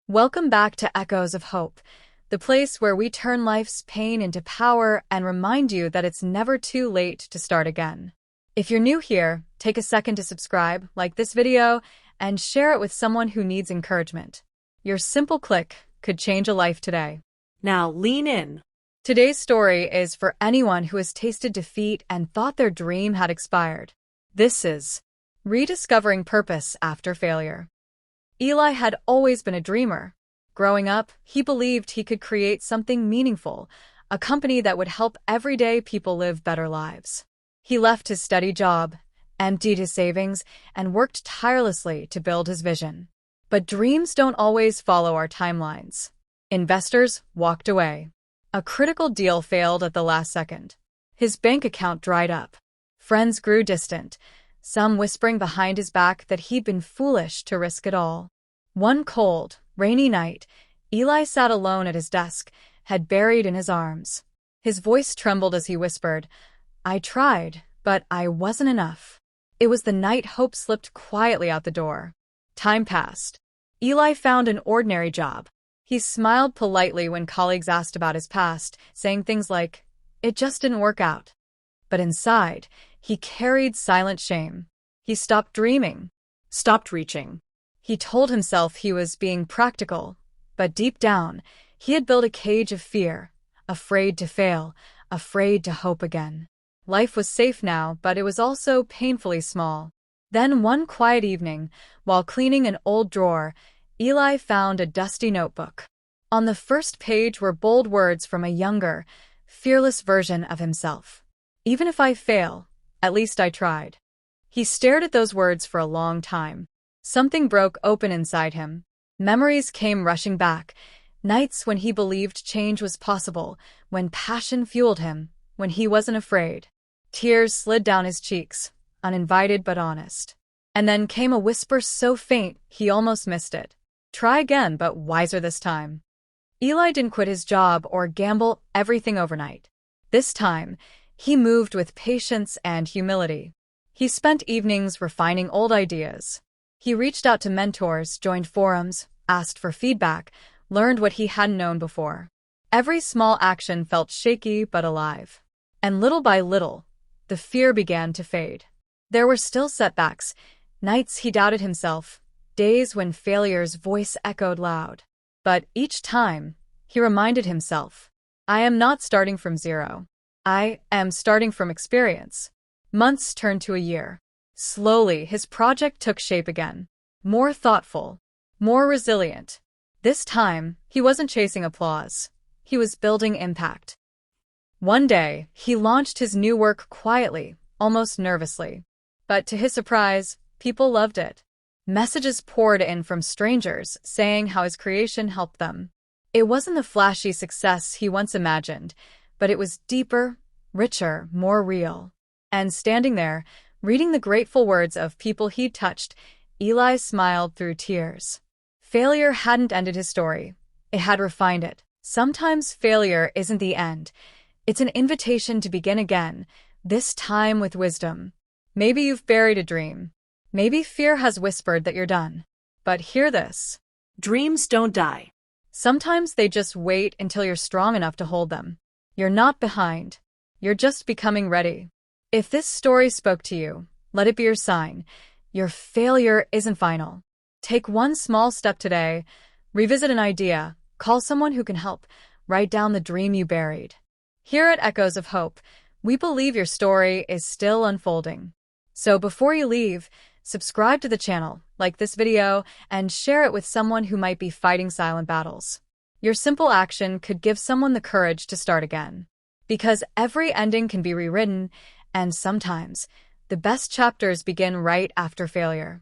Welcome back to Echoes of Hope, the place where we turn life's pain into power and remind you that it's never too late to start again. If you're new here, take a second to subscribe, like this video, and share it with someone who needs encouragement. Your simple click could change a life today. Now lean in. Today's story is for anyone who has tasted defeat and thought their dream had expired. This is Rediscovering Purpose After Failure. Eli had always been a dreamer. Growing up, he believed he could create something meaningful, a company that would help everyday people live better lives. He left his steady job, emptied his savings, and worked tirelessly to build his vision. But dreams don't always follow our timelines. Investors walked away. A critical deal failed at the last second. His bank account dried up. Friends grew distant, some whispering behind his back that he'd been foolish to risk it all. One cold, rainy night, Eli sat alone at his desk, head buried in his arms. His voice trembled as he whispered, "I tried, but I wasn't enough." It was the night hope slipped quietly out the door. Time passed. Eli found an ordinary job. He smiled politely when colleagues asked about his past, saying things like, "It just didn't work out." But inside, he carried silent shame. He stopped dreaming, stopped reaching. He told himself he was being practical, but deep down, he had built a cage of fear, afraid to fail, afraid to hope again. Life was safe now, but it was also painfully small. Then one quiet evening, while cleaning an old drawer, Eli found a dusty notebook. On the first page were bold words from a younger, fearless version of himself. "Even if I fail, at least I tried." He stared at those words for a long time. Something broke open inside him. Memories came rushing back. Nights when he believed change was possible, when passion fueled him, when he wasn't afraid. Tears slid down his cheeks, uninvited but honest. And then came a whisper so faint he almost missed it. "Try again, but wiser this time." Eli didn't quit his job or gamble everything overnight. This time, he moved with patience and humility. He spent evenings refining old ideas. He reached out to mentors, joined forums, asked for feedback, learned what he hadn't known before. Every small action felt shaky but alive. And little by little, the fear began to fade. There were still setbacks, nights he doubted himself, days when failure's voice echoed loud. But each time, he reminded himself, "I am not starting from zero. I am starting from experience." Months turned to a year. Slowly, his project took shape again. More thoughtful, more resilient. This time, he wasn't chasing applause. He was building impact. One day, he launched his new work quietly, almost nervously. But to his surprise, people loved it. Messages poured in from strangers, saying how his creation helped them. It wasn't the flashy success he once imagined, but it was deeper, richer, more real. And standing there, reading the grateful words of people he'd touched, Eli smiled through tears. Failure hadn't ended his story. It had refined it. Sometimes failure isn't the end. It's an invitation to begin again, this time with wisdom. Maybe you've buried a dream. Maybe fear has whispered that you're done. But hear this. Dreams don't die. Sometimes they just wait until you're strong enough to hold them. You're not behind. You're just becoming ready. If this story spoke to you, let it be your sign. Your failure isn't final. Take one small step today. Revisit an idea. Call someone who can help. Write down the dream you buried. Here at Echoes of Hope, we believe your story is still unfolding. So before you leave, subscribe to the channel, like this video, and share it with someone who might be fighting silent battles. Your simple action could give someone the courage to start again. Because every ending can be rewritten, and sometimes, the best chapters begin right after failure.